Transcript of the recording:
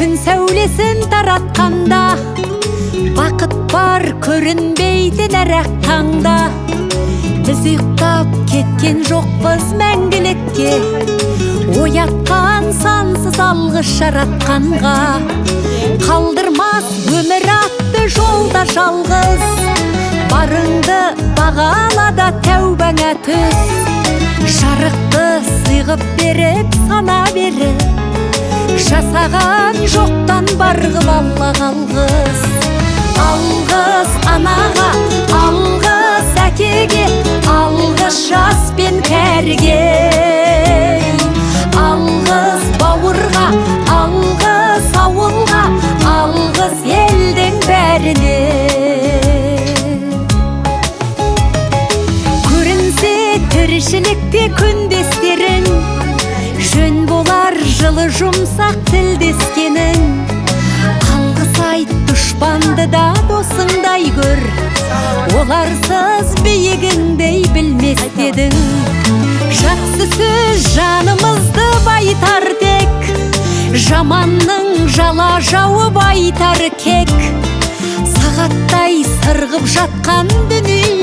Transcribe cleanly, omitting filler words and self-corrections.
күн сәулесін таратқанда, бақыт бар көрінбейді нәрәк таңда. Біз ұйықтап кеткен жоқпыз мәңгілікке, оятқан сансыз алғыс жаратқанға. Қалдырмас өмір атты жолда жалғыз, барыңды бағалада тәубаңа түс. Жарықты сыйғып беріп сана беріп, жасаған жоқтан барғып алла қалғыз. Алғыз анаға, алғыз әкеге, алғыз жас пен кәрге. Алғыз бауырға, алғыз ауылға, алғыз елдің бәріне. Көрінсе тіршілікте күндестерің, жөн болар жылы жұмсақ тілдескенің. Алғыс айт дұшпанды да досыңдай көр, оларсыз биігіңдей білмес дедің. Жақсы сөз жанымызды байтар тек, жаманның жала жауып айтар кек. Сағаттай сырғып жатқан дүние